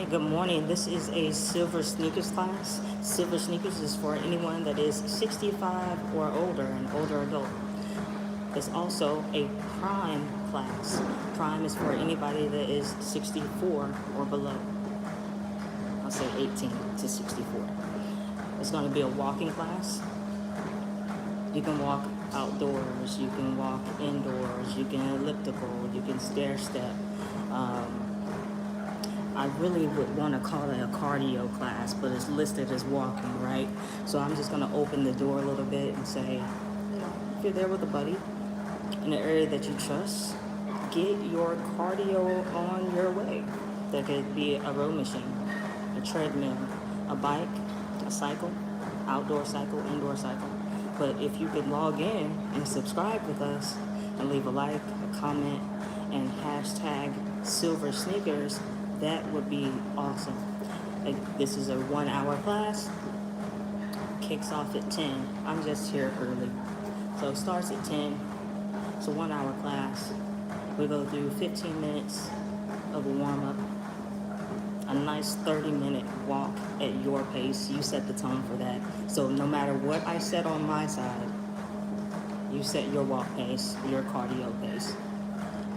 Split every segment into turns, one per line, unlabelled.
Good morning. This is a Silver Sneakers class. Silver Sneakers is for anyone that is 65 or older, an older adult. It's also a Prime class. Prime is for anybody that is 64 or below. I'll say 18 to 64. It's going to be a walking class. You can walk outdoors, you can walk indoors, you can elliptical, you can stair step. I really would want to call it a cardio class, but it's listed as walking, right? So I'm just going to open the door a little bit and say, if you're there with a buddy in an area that you trust, get your cardio on your way. That could be a row machine, a treadmill, a bike, a cycle, outdoor cycle, indoor cycle. But if you could log in and subscribe with us and leave a like, a comment, and hashtag Silver Sneakers, that would be awesome. This is a 1 hour class, kicks off at 10. I'm just here early. So it starts at 10. It's a 1 hour class. We go through 15 minutes of a warm up, a nice 30-minute walk at your pace. You set the tone for that. So no matter what I set on my side, you set your walk pace, your cardio pace.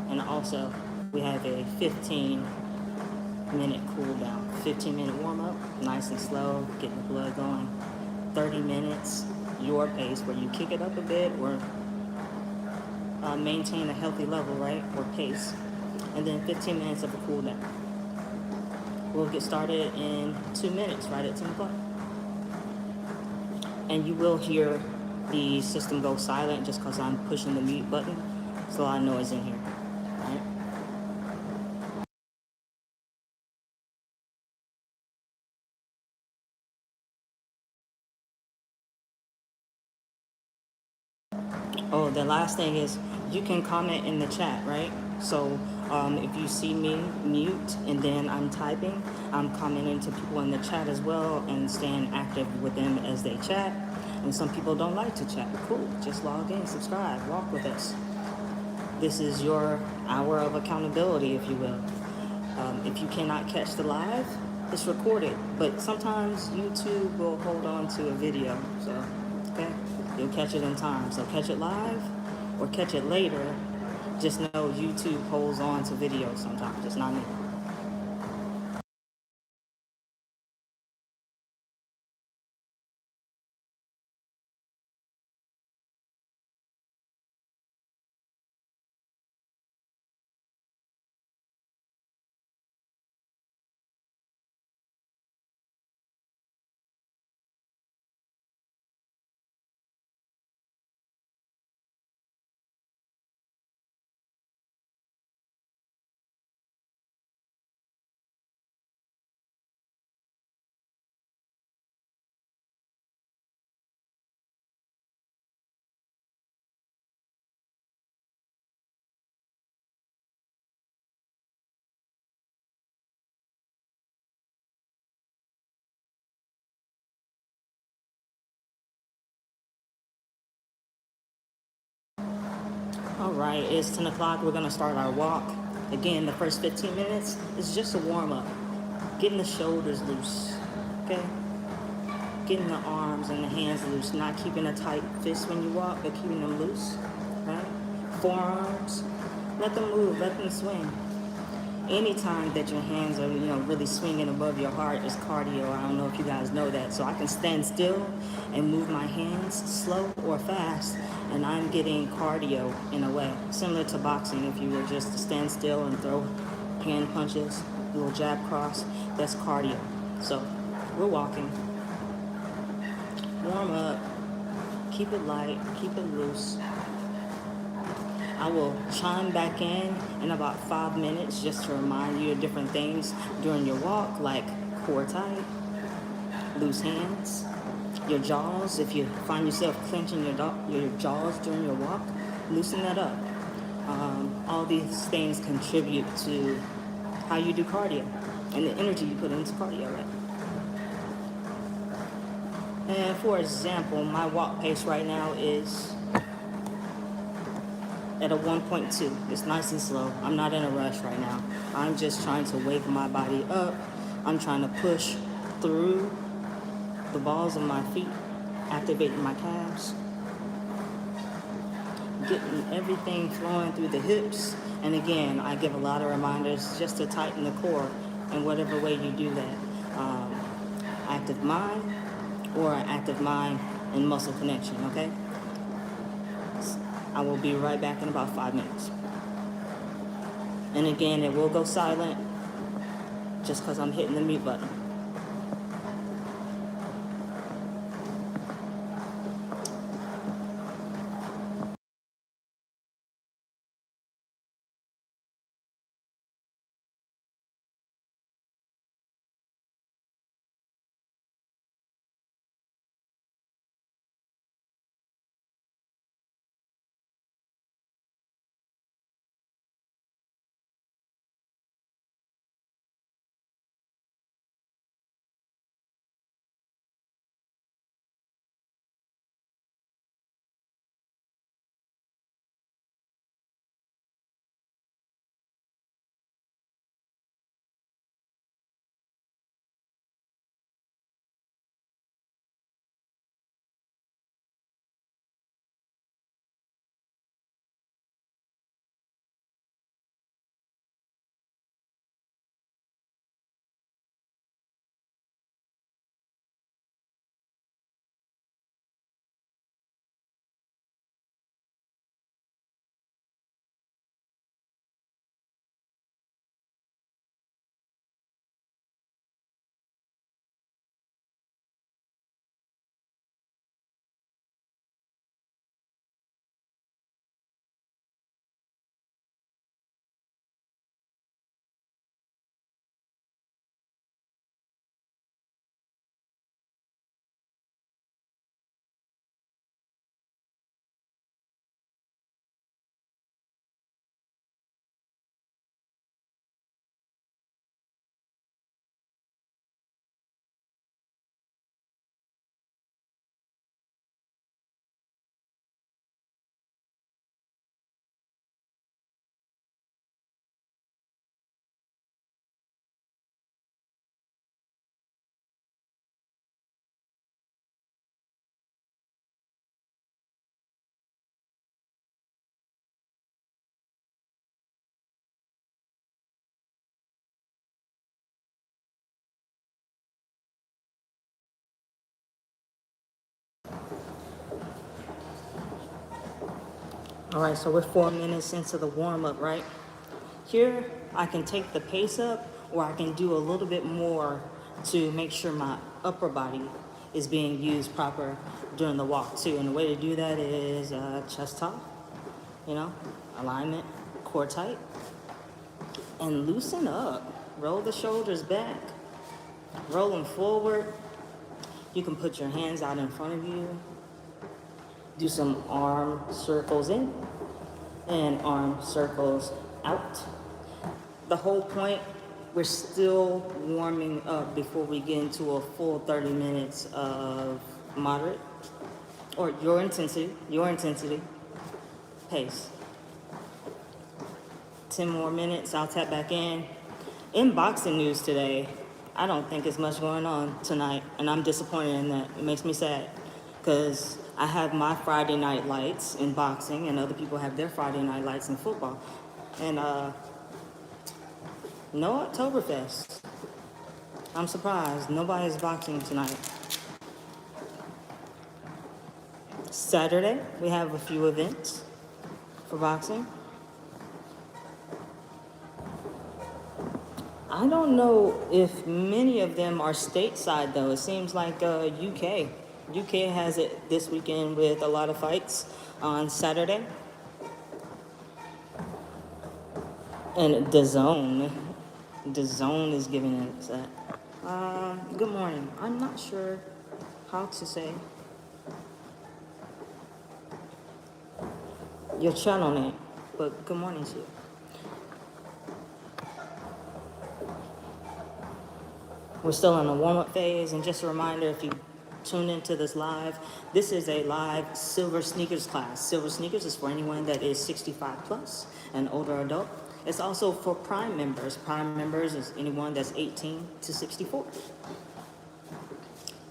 And also, we have a 15-minute cool down, 15-minute warm up, nice and slow, getting the blood going. 30 minutes, your pace, where you kick it up a bit or maintain a healthy level, right, or pace. And then 15 minutes of a cool down. We'll get started in 2 minutes, right at 10 o'clock. And you will hear the system go silent just because I'm pushing the mute button. There's a lot of noise in here, right? Oh, the last thing is you can comment in the chat, right? So if you see me mute and then I'm typing, I'm commenting to people in the chat as well and staying active with them as they chat. And some people don't like to chat. Cool, just log in, subscribe, walk with us. This is your hour of accountability, if you will. If you cannot catch the live, it's recorded, but sometimes YouTube will hold on to a video, so, okay? You'll catch it in time, so catch it live or catch it later. Just know YouTube holds on to videos sometimes, it's not me. All right, it's 10 o'clock. We're gonna start our walk. Again, the first 15 minutes is just a warm up. Getting the shoulders loose, okay? Getting the arms and the hands loose, not keeping a tight fist when you walk, but keeping them loose, right? Forearms, let them move, let them swing. Anytime that your hands are, really swinging above your heart is cardio. I don't know if you guys know that. So I can stand still and move my hands slow or fast, and I'm getting cardio in a way. Similar to boxing, if you were just to stand still and throw hand punches, little jab cross, that's cardio. So we're walking. Warm up. Keep it light. Keep it loose. I will chime back in about 5 minutes just to remind you of different things during your walk, like core tight, loose hands, your jaws. If you find yourself clenching your jaws during your walk, loosen that up. All these things contribute to how you do cardio and the energy you put into cardio, right? And for example, my walk pace right now is at a 1.2. It's nice and slow. I'm not in a rush right now. I'm just trying to wake my body up I'm trying to push through the balls of my feet, activating my calves, getting everything flowing through the hips. And again, I give a lot of reminders just to tighten the core in whatever way you do that. Active mind or active mind and muscle connection, okay? I will be right back in about 5 minutes. And again, it will go silent just because I'm hitting the mute button. All right, so we're 4 minutes into the warm-up, right? Here, I can take the pace up, or I can do a little bit more to make sure my upper body is being used proper during the walk too. And the way to do that is chest top, alignment, core tight, and loosen up. Roll the shoulders back, roll them forward. You can put your hands out in front of you. Do some arm circles in and arm circles out. The whole point, we're still warming up before we get into a full 30 minutes of moderate, or your intensity, pace. 10 more minutes, I'll tap back in. In boxing news today, I don't think there's much going on tonight, and I'm disappointed in that. It makes me sad, because I have my Friday night lights in boxing, and other people have their Friday night lights in football. And no Oktoberfest. I'm surprised. Nobody's boxing tonight. Saturday, we have a few events for boxing. I don't know if many of them are stateside, though. It seems like UK. UK has it this weekend with a lot of fights on Saturday. And DAZN is giving it that. Good morning. I'm not sure how to say your channel name, but good morning to you. We're still in the warm-up phase, and just a reminder, if you tune into this live, this is a live Silver Sneakers class. Silver Sneakers is for anyone that is 65 plus, an older adult. It's also for Prime members. Prime members is anyone that's 18 to 64.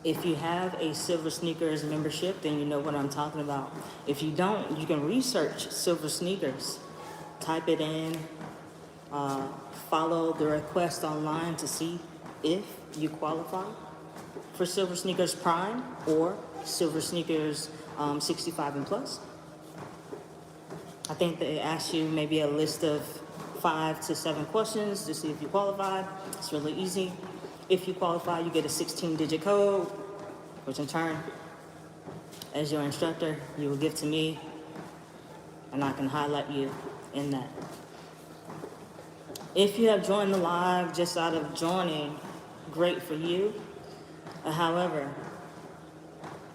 If you have a Silver Sneakers membership, then you know what I'm talking about. If you don't, you can research Silver Sneakers. Type it in, follow the request online to see if you qualify for Silver Sneakers Prime or Silver Sneakers 65 and plus. I think they ask you maybe a list of 5 to 7 questions to see if you qualify. It's really easy. If you qualify, you get a 16-digit code, which in turn, as your instructor, you will give to me, and I can highlight you in that. If you have joined the live just out of joining, great for you. However,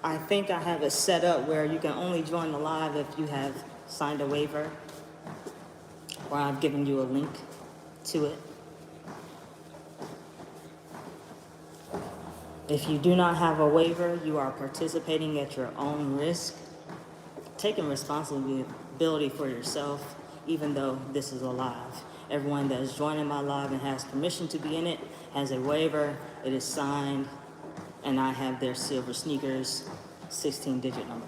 I think I have it set up where you can only join the live if you have signed a waiver, or I've given you a link to it. If you do not have a waiver, you are participating at your own risk, taking responsibility for yourself, even though this is a live. Everyone that is joining my live and has permission to be in it has a waiver, it is signed, and I have their Silver Sneakers 16-digit number.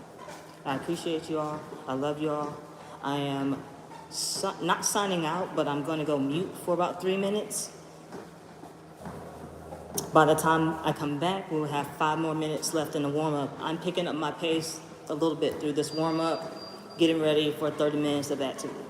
I appreciate you all. I love you all. I am not signing out, but I'm going to go mute for about 3 minutes. By the time I come back, we'll have 5 more minutes left in the warm-up. I'm picking up my pace a little bit through this warm-up, getting ready for 30 minutes of activity.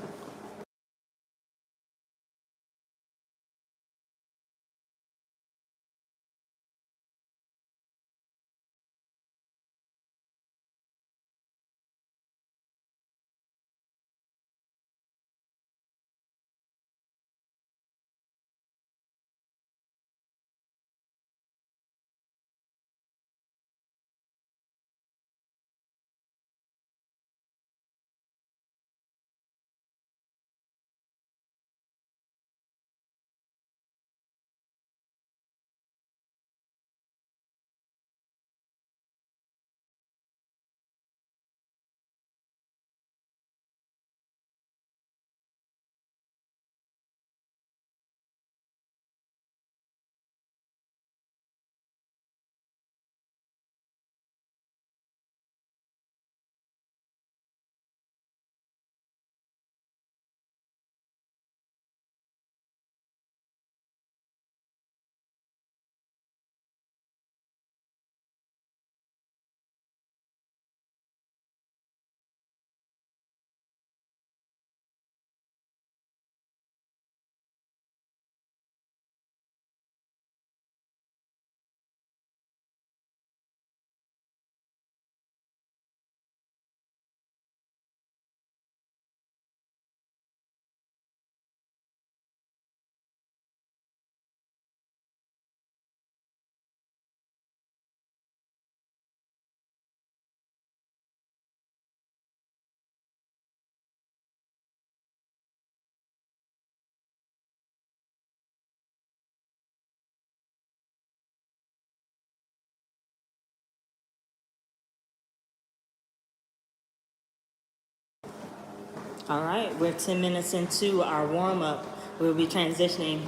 All right, we're 10 minutes into our warm-up. We'll be transitioning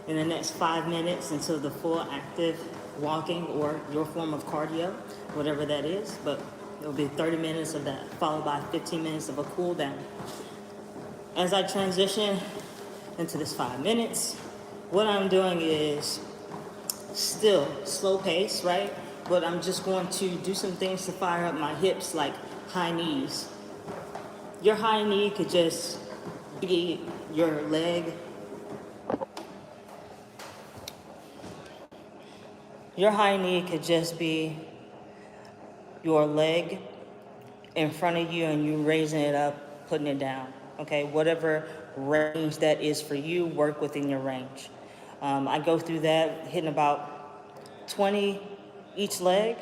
in the next 5 minutes into the full active walking or your form of cardio, whatever that is. But it'll be 30 minutes of that, followed by 15 minutes of a cool down. As I transition into this 5 minutes, what I'm doing is still slow pace, right? But I'm just going to do some things to fire up my hips, like high knees. Your high knee could just be your leg. Your high knee could just be your leg in front of you and you raising it up, putting it down. Okay, whatever range that is for you, work within your range. I go through that, hitting about 20 each leg.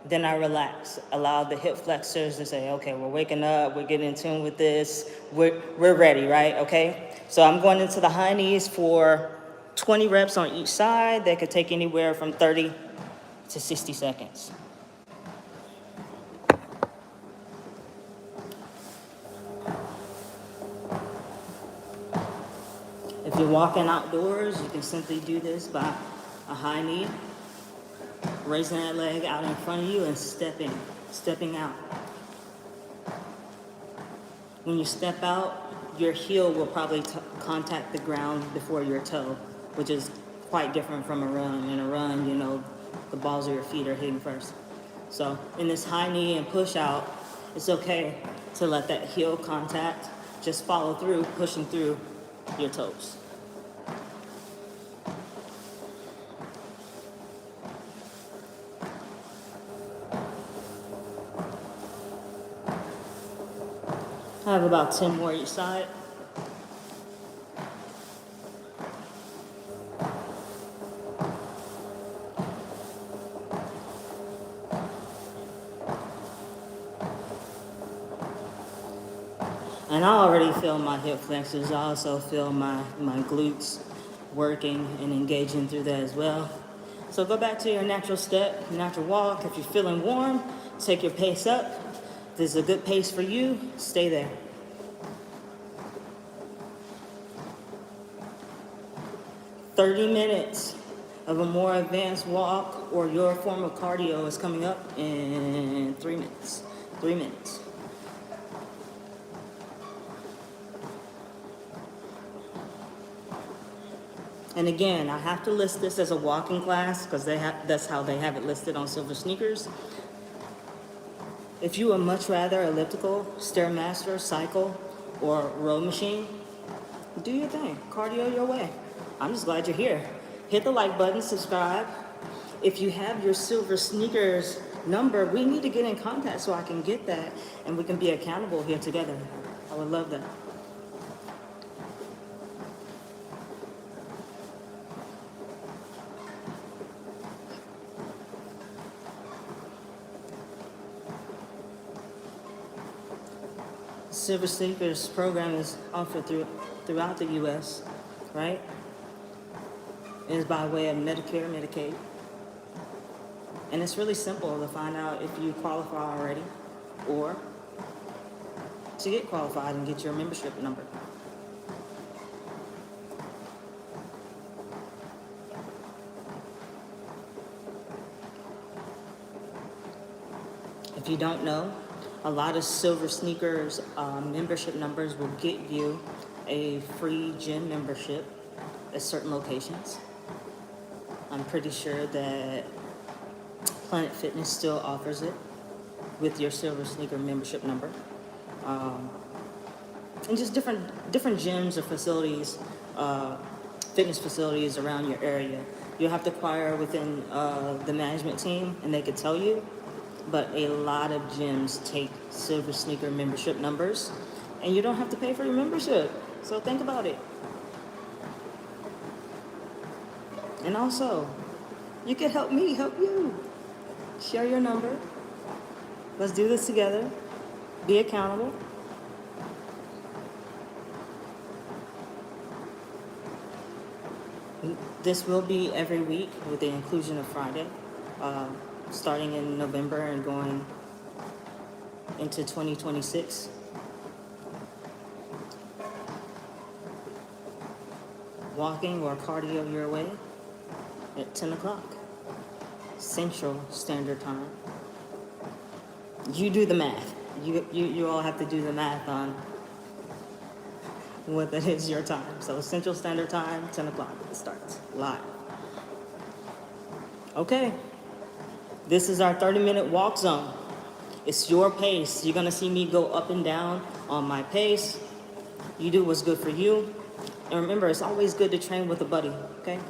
Then I relax, allow the hip flexors to say, okay, we're waking up, we're getting in tune with this, we're ready, right? Okay, so I'm going into the high knees for 20 reps on each side. That could take anywhere from 30 to 60 seconds. If you're walking outdoors, you can simply do this by a high knee, raising that leg out in front of you and stepping out. When you step out, your heel will probably contact the ground before your toe, which is quite different from a run. In a run, the balls of your feet are hitting first. So in this high knee and push out, it's okay to let that heel contact just follow through, pushing through your toes. I have about 10 more each side. And I already feel my hip flexors. I also feel my glutes working and engaging through that as well. So go back to your natural step, natural walk. If you're feeling warm, take your pace up. If this is a good pace for you, stay there. "30 minutes of a more advanced walk or your form of cardio is coming up in 3 minutes. 3 minutes. And again, I have to list this as a walking class because that's how they have it listed on Silver Sneakers. If you would much rather elliptical, Stairmaster, cycle, or row machine, do your thing. Cardio your way. I'm just glad you're here. Hit the like button, subscribe. If you have your Silver Sneakers number, we need to get in contact so I can get that and we can be accountable here together. I would love that. Silver Sneakers program is offered throughout the U.S., right? It is by way of Medicare, Medicaid. And it's really simple to find out if you qualify already or to get qualified and get your membership number. If you don't know, a lot of Silver Sneakers membership numbers will get you a free gym membership at certain locations. I'm pretty sure that Planet Fitness still offers it with your Silver Sneaker membership number. And just different gyms or facilities, fitness facilities around your area. You'll have to inquire within the management team and they could tell you. But a lot of gyms take Silver Sneaker membership numbers, and you don't have to pay for your membership. So think about it. And also, you can help me help you. Share your number. Let's do this together. Be accountable. This will be every week with the inclusion of Friday. Starting in November and going into 2026. Walking or cardio your way at 10 o'clock, Central Standard Time. You do the math. You all have to do the math on what that is your time. So Central Standard Time, 10 o'clock, it starts live. Okay. This is our 30-minute walk zone. It's your pace. You're going to see me go up and down on my pace. You do what's good for you. And remember, it's always good to train with a buddy, okay?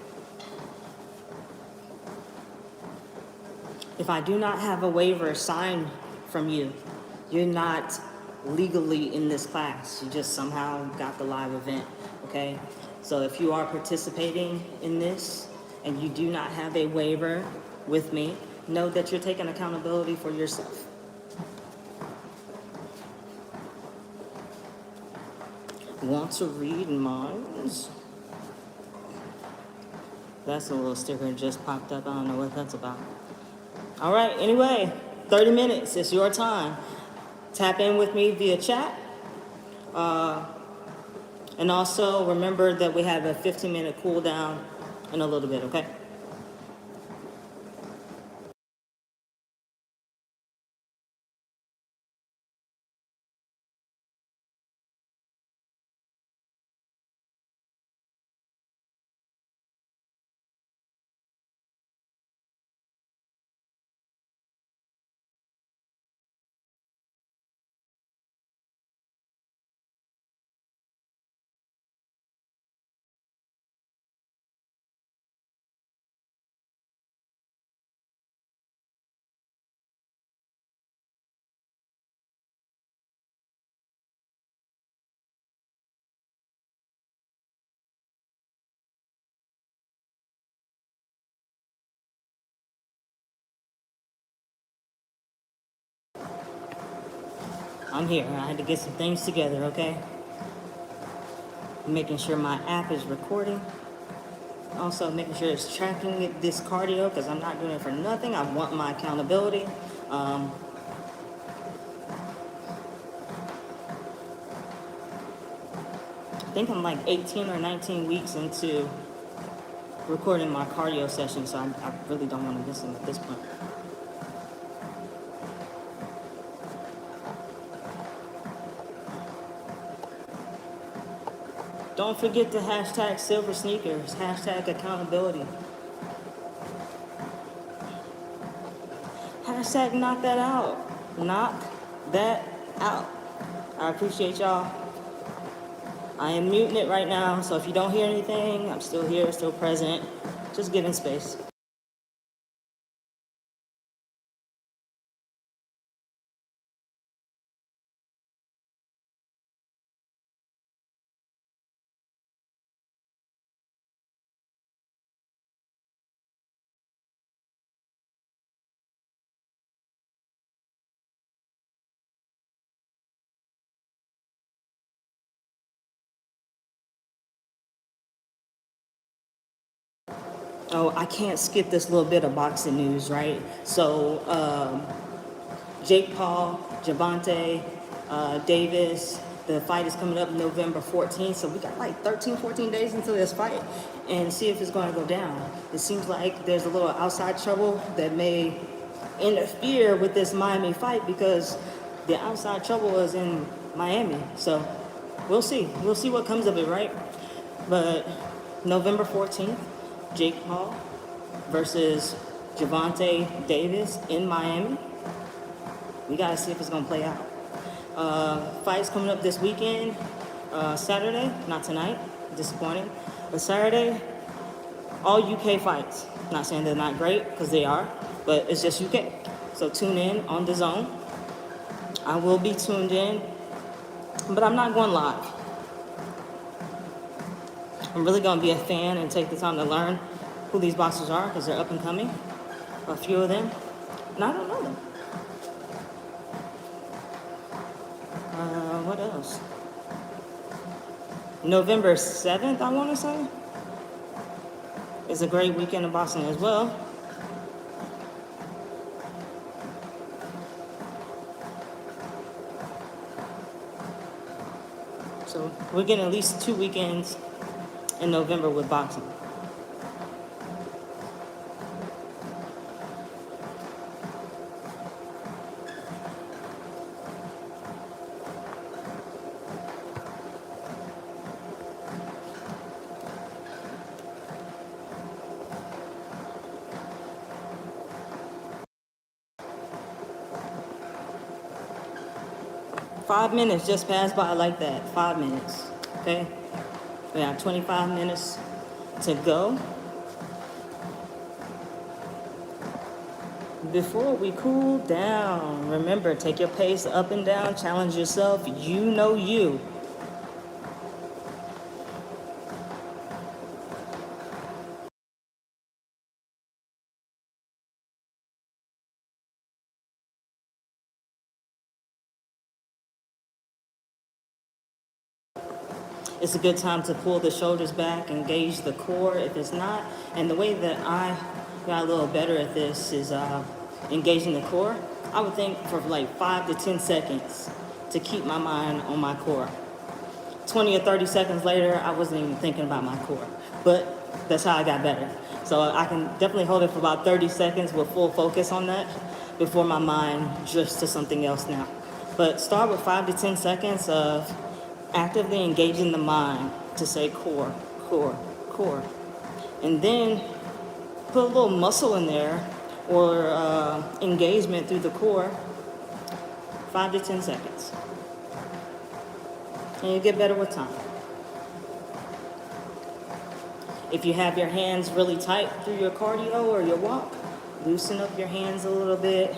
If I do not have a waiver signed from you, you're not legally in this class. You just somehow got the live event, okay? So if you are participating in this and you do not have a waiver with me, know that you're taking accountability for yourself. Want to read minds? That's a little sticker that just popped up. I don't know what that's about. All right, anyway, 30 minutes. It's your time. Tap in with me via chat. And also remember that we have a 15-minute cool down in a little bit, okay? I'm here. I had to get some things together, okay? Making sure my app is recording. Also making sure it's tracking this cardio because I'm not doing it for nothing. I want my accountability. I think I'm like 18 or 19 weeks into recording my cardio session, so I really don't want to miss them at this point. Don't forget to hashtag silver sneakers, hashtag accountability. Hashtag knock that out. Knock that out. I appreciate y'all. I am muting it right now, so if you don't hear anything, I'm still here, still present. Just giving space. Oh, I can't skip this little bit of boxing news, right? So, Jake Paul, Javante Davis, the fight is coming up November 14th. So we got like 13, 14 days until this fight and see if it's going to go down. It seems like there's a little outside trouble that may interfere with this Miami fight because the outside trouble is in Miami. So we'll see. We'll see what comes of it, right? But November 14th, Jake Paul versus Javante Davis in Miami. We gotta see if it's gonna play out. Fights coming up this weekend, Saturday, not tonight, disappointing, but Saturday, all UK fights. Not saying they're not great, because they are, but it's just UK. So tune in on DAZN. I will be tuned in, but I'm not going live. I'm really gonna be a fan and take the time to learn who these boxers are, because they're up and coming, a few of them, and I don't know them. What else? November 7th, I want to say, is a great weekend of boxing as well. So we're getting at least 2 weekends in November with boxing. Five minutes just passed by like that. 5 minutes. Okay? We have 25 minutes to go. Before we cool down, remember, take your pace up and down, challenge yourself. You know you. It's a good time to pull the shoulders back, engage the core if it's not. And the way that I got a little better at this is engaging the core. I would think for like 5 to 10 seconds to keep my mind on my core. 20 or 30 seconds later, I wasn't even thinking about my core. But that's how I got better. So I can definitely hold it for about 30 seconds with full focus on that before my mind drifts to something else now. But start with 5 to 10 seconds of actively engaging the mind to say core, core, core. And then put a little muscle in there or engagement through the core, 5 to 10 seconds. And you get better with time. If you have your hands really tight through your cardio or your walk, loosen up your hands a little bit.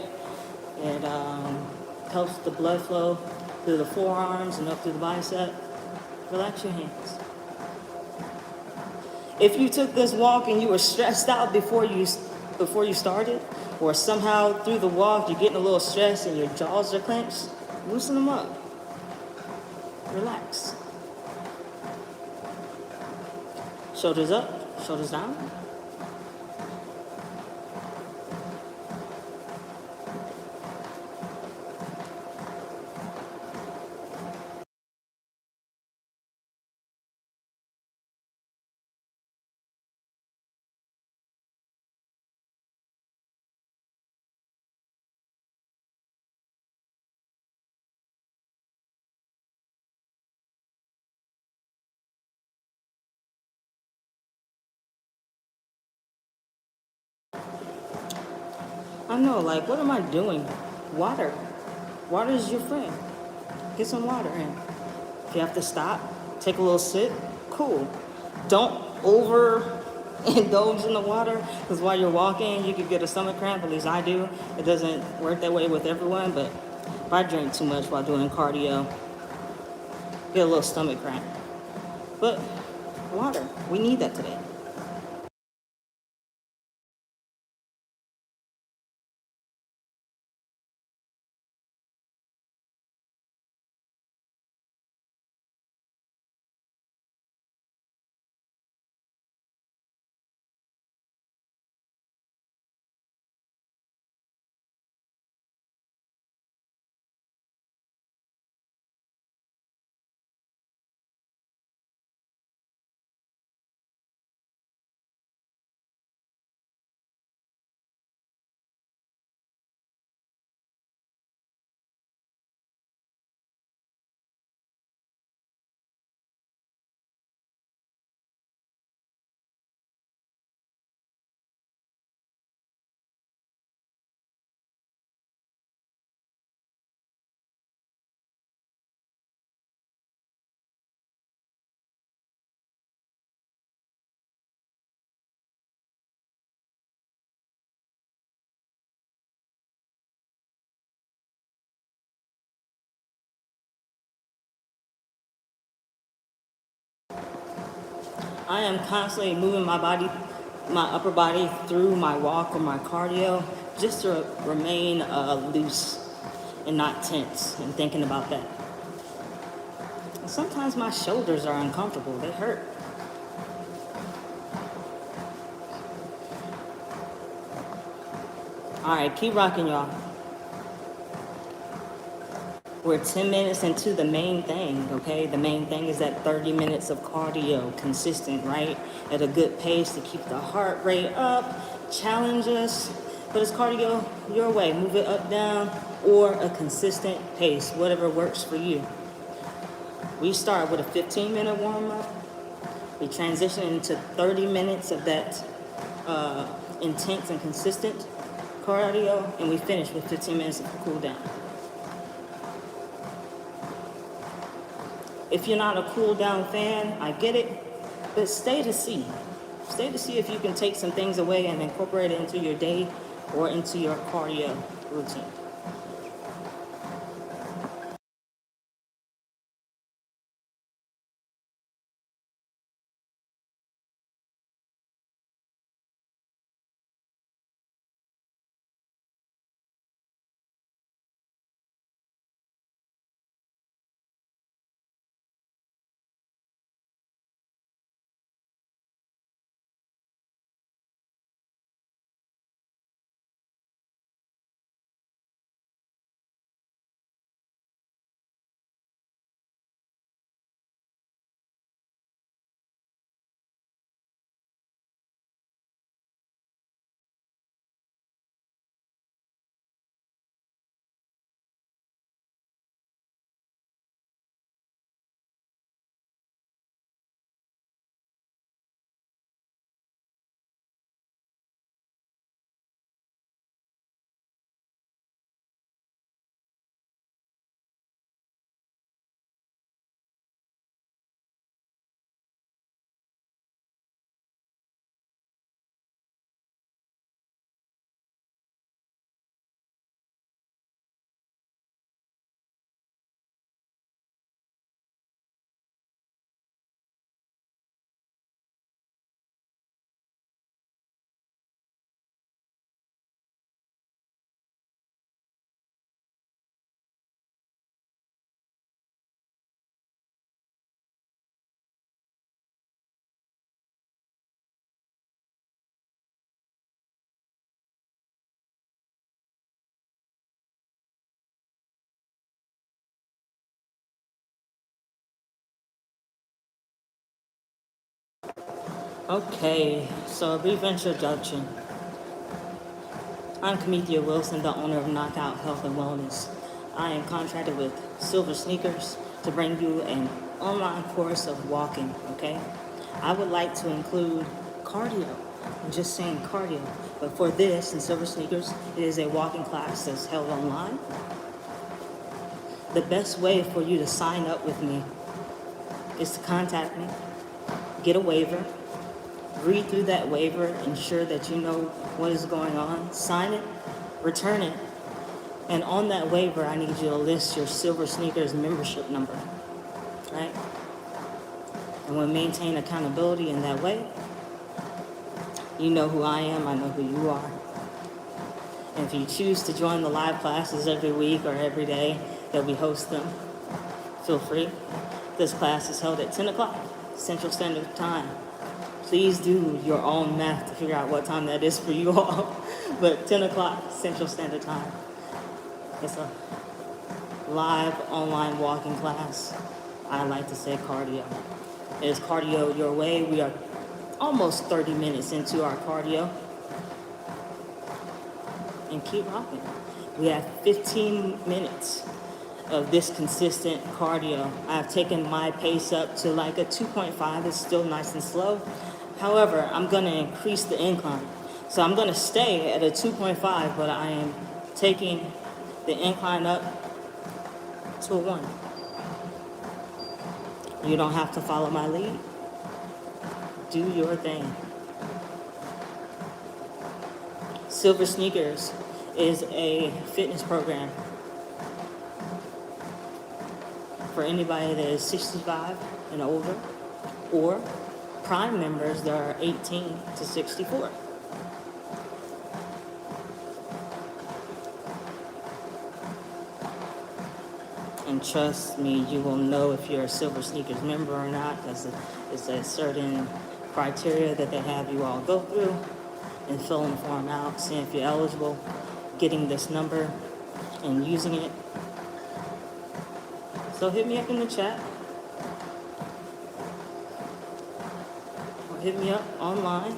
It helps the blood flow through the forearms and up through the bicep. Relax your hands. If you took this walk and you were stressed out before you started, or somehow through the walk you're getting a little stressed and your jaws are clenched, loosen them up. Relax. Shoulders up, shoulders down. I know, like, what am I doing? Water. Water is your friend. Get some water in. If you have to stop, take a little sip, cool. Don't overindulge in the water, because while you're walking, you could get a stomach cramp, at least I do. It doesn't work that way with everyone, but if I drink too much while doing cardio, get a little stomach cramp. But water, we need that today. I am constantly moving my body, my upper body through my walk or my cardio just to remain loose and not tense and thinking about that. And sometimes my shoulders are uncomfortable, they hurt. All right, keep rocking, y'all. We're 10 minutes into the main thing, okay? The main thing is that 30 minutes of cardio, consistent, right? At a good pace to keep the heart rate up, challenge us. But it's cardio your way. Move it up, down, or a consistent pace, whatever works for you. We start with a 15-minute warm-up. We transition into 30 minutes of that intense and consistent cardio, and we finish with 15 minutes of cool down. If you're not a cool down fan, I get it, but stay to see. Stay to see if you can take some things away and incorporate it into your day or into your cardio routine. Okay, so a brief introduction. I'm Kamithia Wilson, the owner of Knockout Health and Wellness. I am contracted with Silver Sneakers to bring you an online course of walking, okay? I would like to include cardio. I'm just saying cardio. But for this in Silver Sneakers, it is a walking class that's held online. The best way for you to sign up with me is to contact me, get a waiver, read through that waiver, ensure that you know what is going on, sign it, return it, and on that waiver, I need you to list your Silver Sneakers membership number, right? And we'll maintain accountability in that way. You know who I am, I know who you are. And if you choose to join the live classes every week or every day that we host them, feel free. This class is held at 10 o'clock Central Standard Time. Please do your own math to figure out what time that is for you all. But 10 o'clock Central Standard Time. It's a live online walking class. I like to say cardio. It is cardio your way. We are almost 30 minutes into our cardio. And keep rocking. We have 15 minutes of this consistent cardio. I've taken my pace up to like a 2.5. It's still nice and slow. However, I'm going to increase the incline. So I'm going to stay at a 2.5, but I am taking the incline up to a 1. You don't have to follow my lead. Do your thing. Silver Sneakers is a fitness program for anybody that is 65 and older, or Prime members that are 18 to 64. And trust me, you will know if you're a Silver Sneakers member or not, because it's a certain criteria that they have you all go through and filling the form out, seeing if you're eligible, getting this number, and using it. So hit me up in the chat, or hit me up online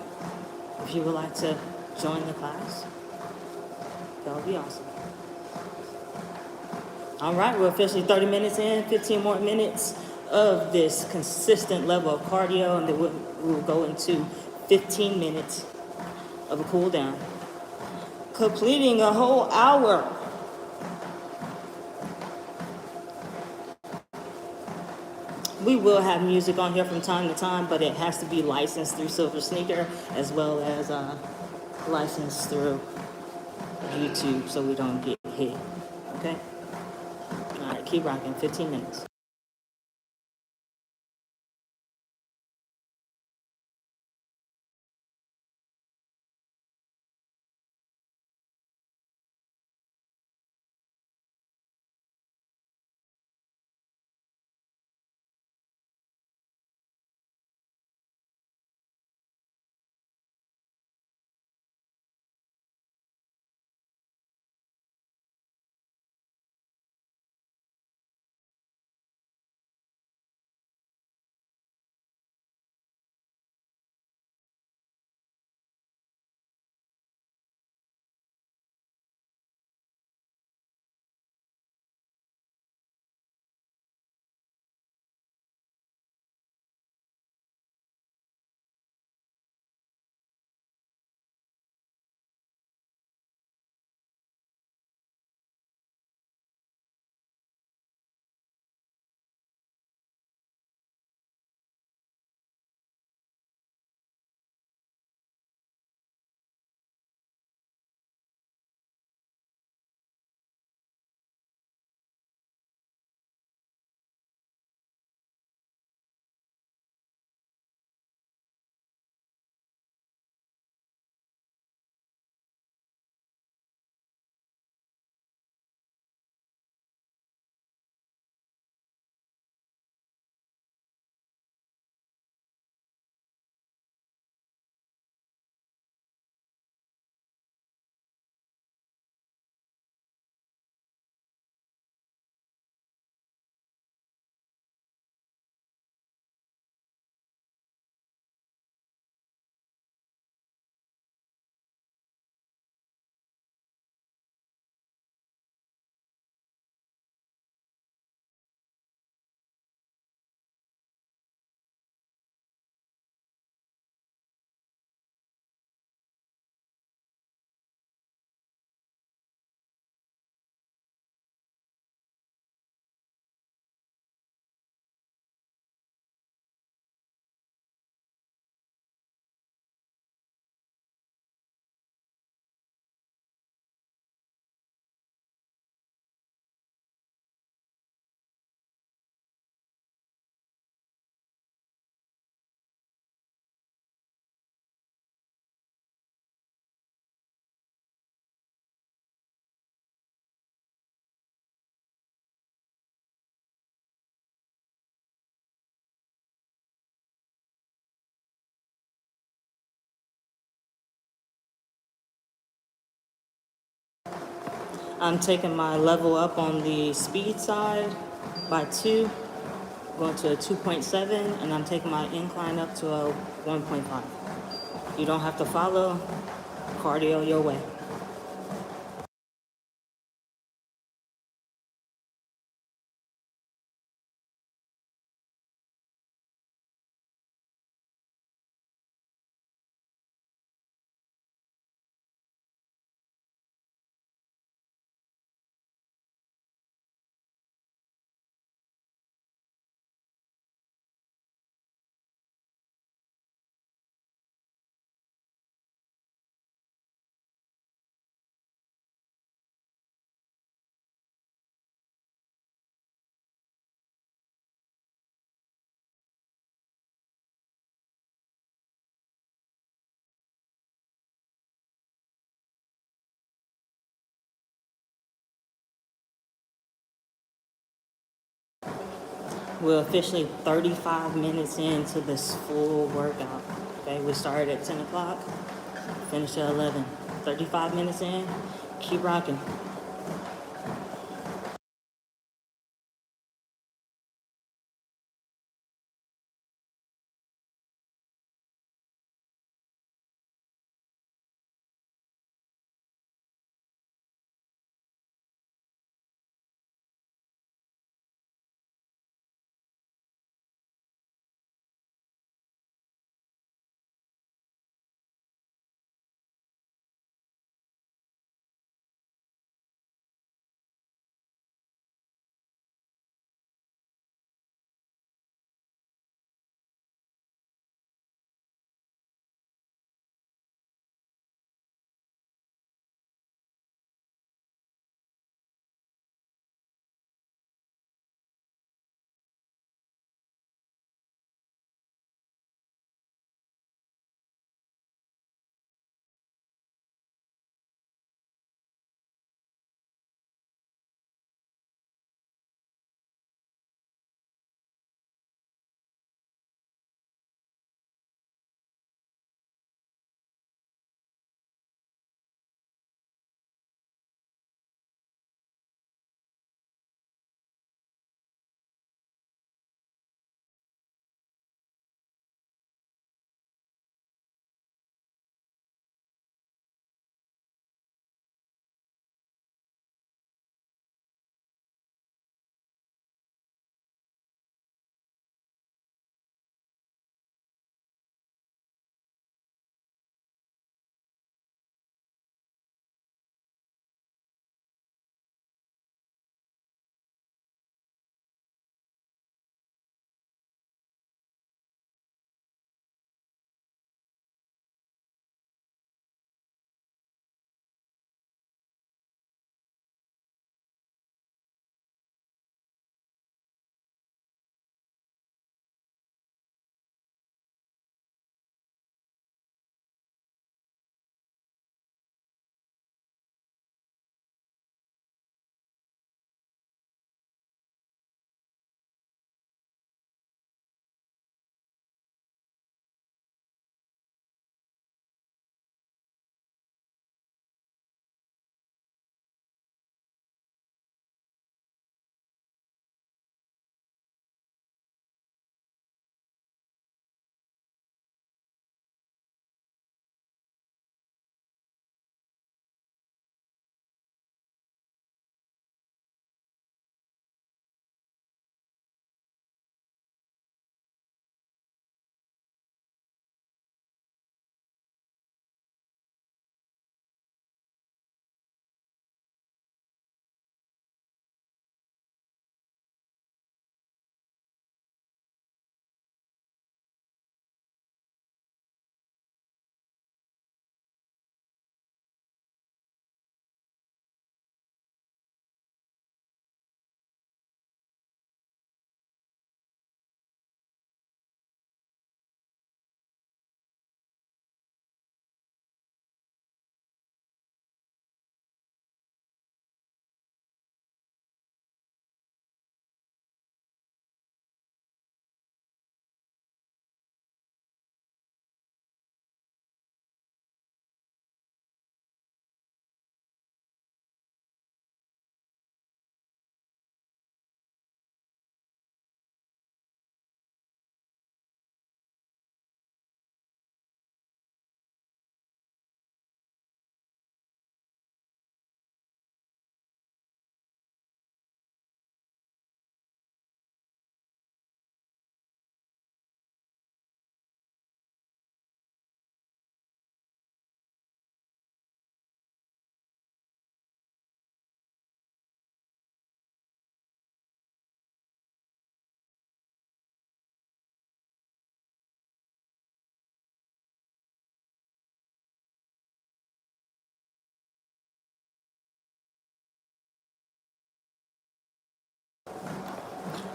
if you would like to join the class. That would be awesome. All right, we're officially 30 minutes in, 15 more minutes of this consistent level of cardio, and then we will go into 15 minutes of a cool down, completing a whole hour. We will have music on here from time to time, but it has to be licensed through Silver Sneaker as well as licensed through YouTube so we don't get hit. Okay? All right, keep rocking. 15 minutes. I'm taking my level up on the speed side by 2, going to a 2.7, and I'm taking my incline up to a 1.5. You don't have to follow cardio your way. We're officially 35 minutes into this full workout. Okay, we started at 10 o'clock, finished at 11. 35 minutes in, keep rocking.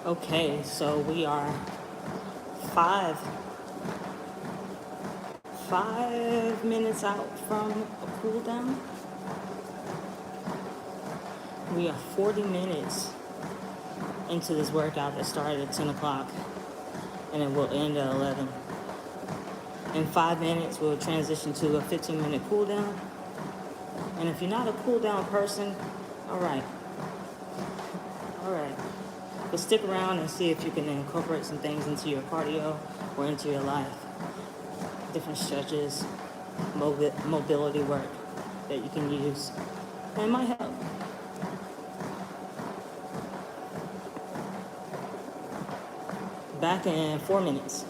Okay, so we are five 5 minutes out from a cool down. We are 40 minutes into this workout that started at 10 o'clock and it will end at 11. In 5 minutes, we'll transition to a 15-minute cool down. And if you're not a cool down person, all right. But stick around and see if you can incorporate some things into your cardio or into your life. Different stretches, mobility work that you can use. And it might help. Back in 4 minutes.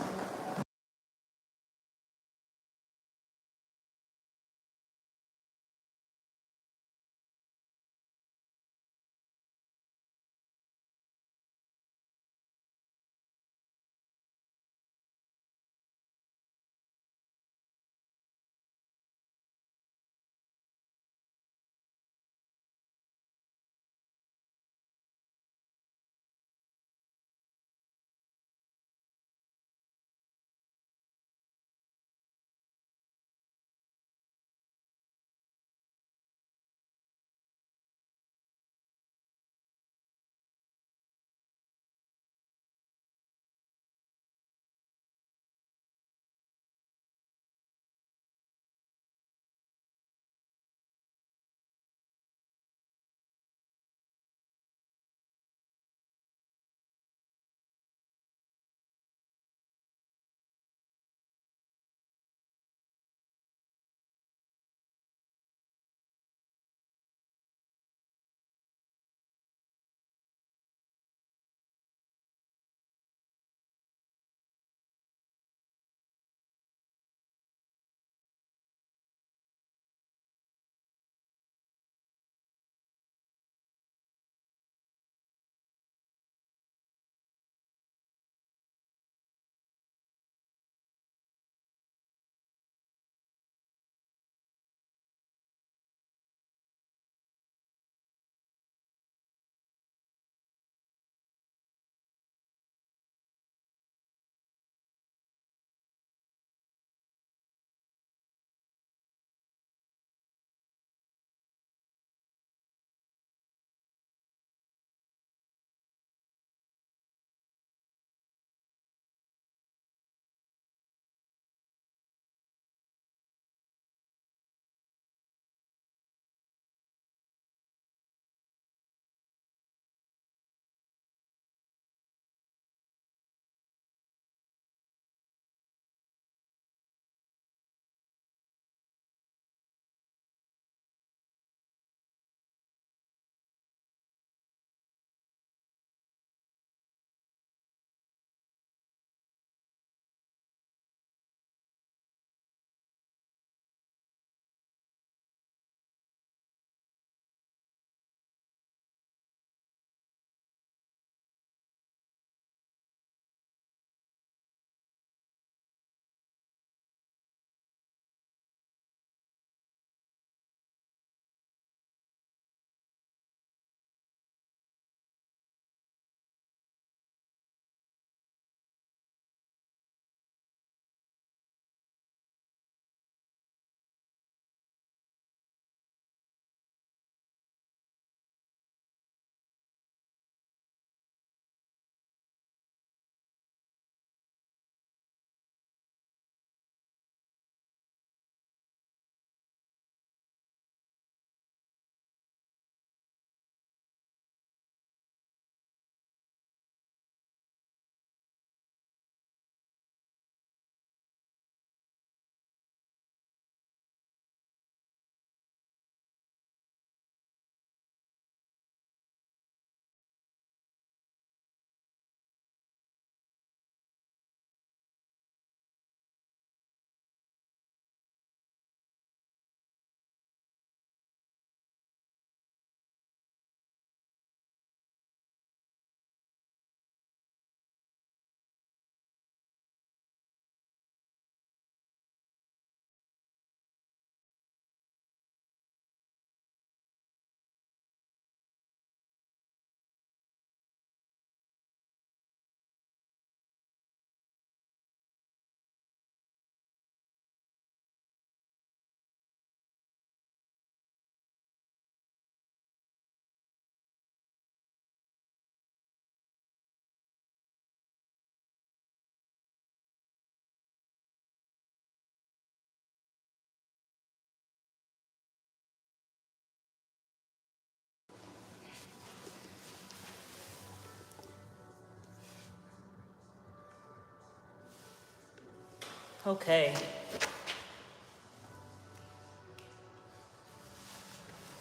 Okay.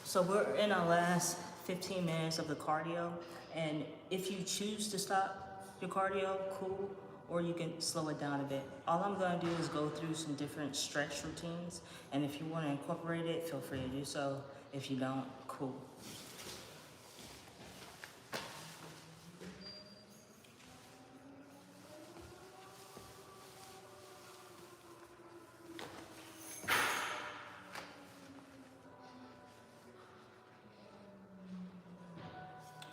So we're in our last 15 minutes of the cardio, and if you choose to stop your cardio, cool, or you can slow it down a bit. All I'm gonna do is go through some different stretch routines, and if you wanna incorporate it, feel free to do so. If you don't, cool.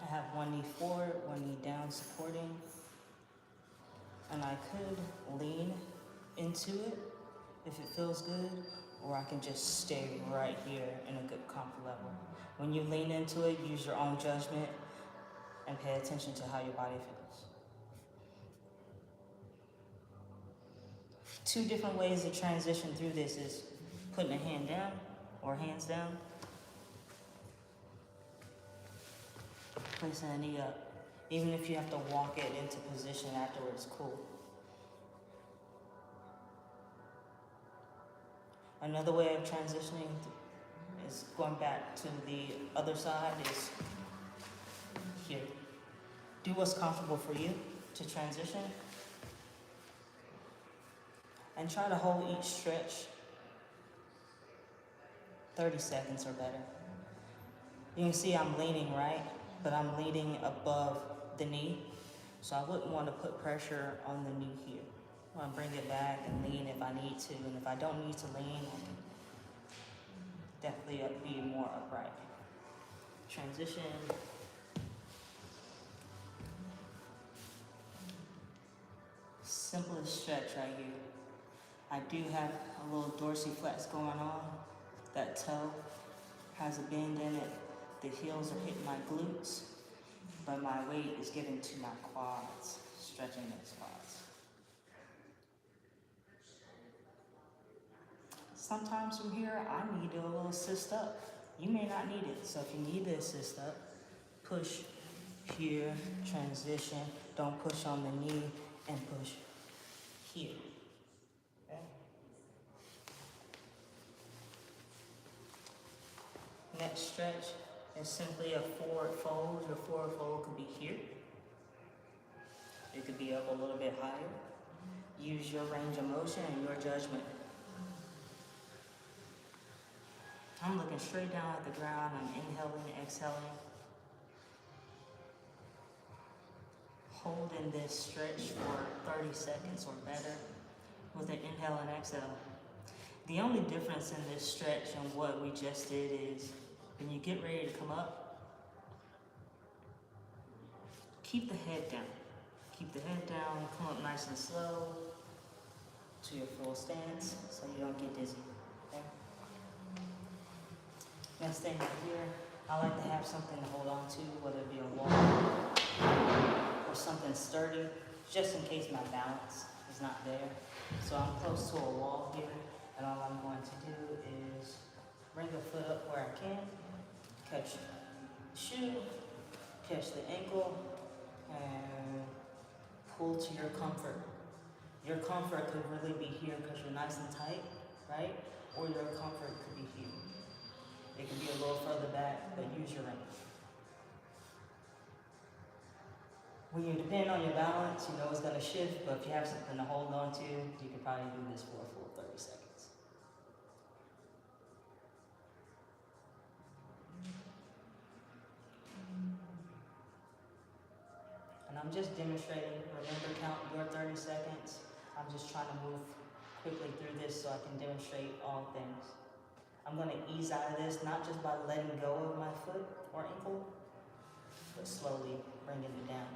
I have one knee forward, one knee down supporting, and I could lean into it if it feels good, or I can just stay right here in a good comfort level. When you lean into it, use your own judgment and pay attention to how your body feels. Two different ways to transition through this is putting a hand down or hands down, placing a knee up. Even if you have to walk it into position afterwards, cool. Another way of transitioning is going back to the other side is here. Do what's comfortable for you to transition. And try to hold each stretch 30 seconds or better. You can see I'm leaning, right? But I'm leaning above the knee. So I wouldn't want to put pressure on the knee here. I want to bring it back and lean if I need to. And if I don't need to lean, I can definitely be more upright. Transition. Simplest stretch right here. I do have a little dorsiflex going on. That toe has a bend in it. The heels are hitting my glutes, but my weight is getting to my quads, stretching those quads. Sometimes from here, I need a little assist up. You may not need it, so if you need the assist up, push here, transition. Don't push on the knee and push here. Okay? Next stretch is simply a forward fold. Your forward fold could be here. It could be up a little bit higher. Use your range of motion and your judgment. I'm looking straight down at the ground. I'm inhaling, exhaling. Holding this stretch for 30 seconds or better with an inhale and exhale. The only difference in this stretch and what we just did is when you get ready to come up, keep the head down. Keep the head down, come up nice and slow to your full stance so you don't get dizzy. Okay? Next thing right here, I like to have something to hold on to, whether it be a wall or something sturdy, just in case my balance is not there. So I'm close to a wall here, and all I'm going to do is bring the foot up where I can, catch the shoe, catch the ankle, and pull to your comfort. Your comfort could really be here because you're nice and tight, right? Or your comfort could be here. It could be a little further back, but use your range. When you depend on your balance, you know it's going to shift, but if you have something to hold on to, you can probably do this for a full 30 seconds. And I'm just demonstrating. Remember, count your 30 seconds. I'm just trying to move quickly through this so I can demonstrate all things. I'm going to ease out of this, not just by letting go of my foot or ankle, but slowly bringing it down.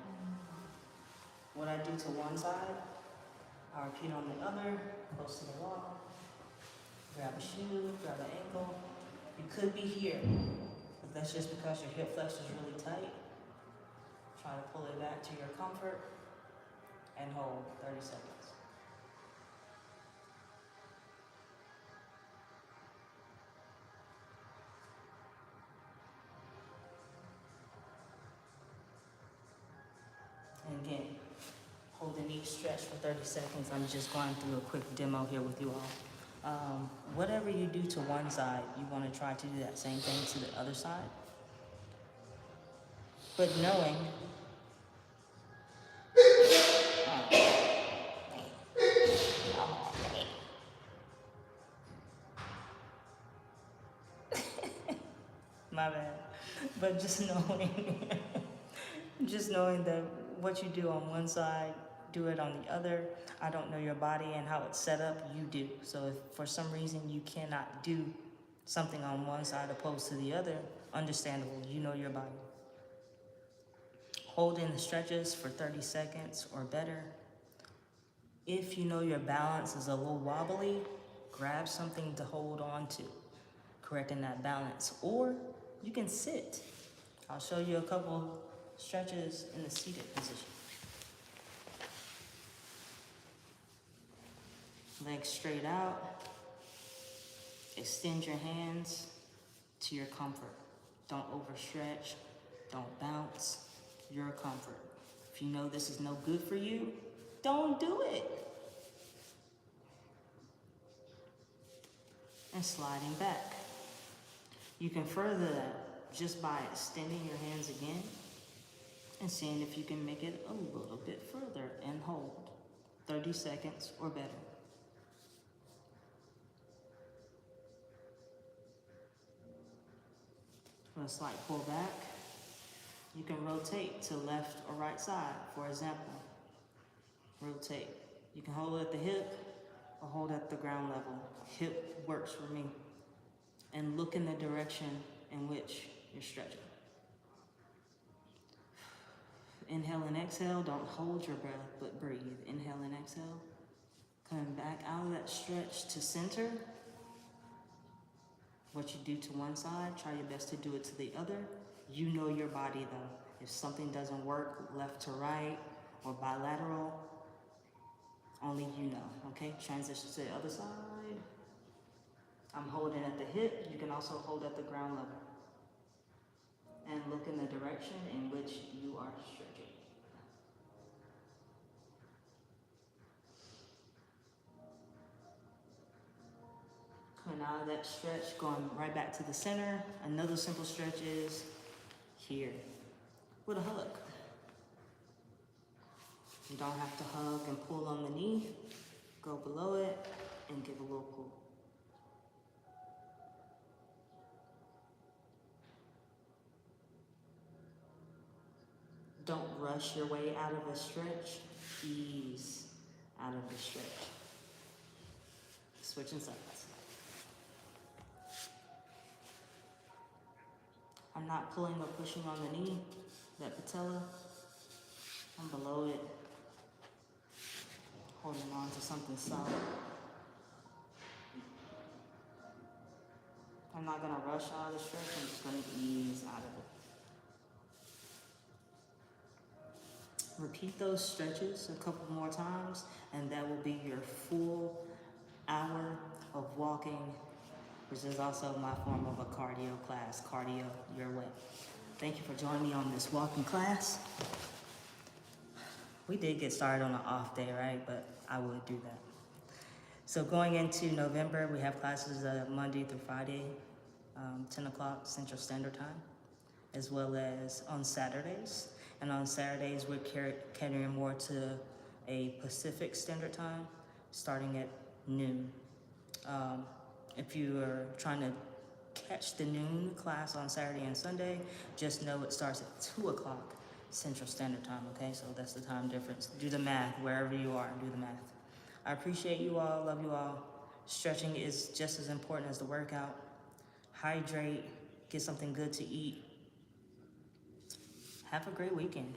What I do to one side, I repeat on the other, close to the wall. Grab a shoe, grab an ankle. You could be here, but that's just because your hip flexor is really tight. Try to pull it back to your comfort and hold 30 seconds. And again, holding each stretch for 30 seconds. I'm just going through a quick demo here with you all. Whatever you do to one side, you want to try to do that same thing to the other side. But knowing, my bad, but just knowing, just knowing that what you do on one side, do it on the other. I don't know your body and how it's set up, you do. So if for some reason you cannot do something on one side opposed to the other, understandable, you know your body. Hold in the stretches for 30 seconds or better. If you know your balance is a little wobbly, grab something to hold on to, correcting that balance. Or you can sit. I'll show you a couple stretches in the seated position. Legs straight out. Extend your hands to your comfort. Don't overstretch. Don't bounce. Your comfort. If you know this is no good for you, don't do it. And sliding back. You can further that just by extending your hands again and seeing if you can make it a little bit further and hold 30 seconds or better. A slight pull back. You can rotate to left or right side, for example. Rotate. You can hold at the hip or hold at the ground level. Hip works for me. And look in the direction in which you're stretching. Inhale and exhale. Don't hold your breath, but breathe. Inhale and exhale. Coming back out of that stretch to center. What you do to one side, try your best to do it to the other. You know your body though. If something doesn't work left to right or bilateral, only you know, okay? Transition to the other side. I'm holding at the hip. You can also hold at the ground level. And look in the direction in which you are stretching. Coming out of that stretch, going right back to the center. Another simple stretch is here with a hug. You don't have to hug and pull on the knee. Go below it and give a little pull. Don't rush your way out of a stretch. Ease out of the stretch. Switching sides. I'm not pulling or pushing on the knee, that patella. I'm below it, holding on to something solid. I'm not gonna rush out of the stretch, I'm just gonna ease out of it. Repeat those stretches a couple more times, and that will be your full hour of walking, which is also my form of a cardio class, cardio your way. Thank you for joining me on this walking class. We did get started on an off day, right? But I would do that. So going into November, we have classes Monday through Friday, 10 o'clock Central Standard Time, as well as on Saturdays. And on Saturdays, we're catering more to a Pacific Standard Time, starting at noon. If you are trying to catch the noon class on Saturday and Sunday, just know it starts at 2 o'clock Central Standard Time, okay? So that's the time difference. Do the math, wherever you are, do the math. I appreciate you all, love you all. Stretching is just as important as the workout. Hydrate, get something good to eat. Have a great weekend.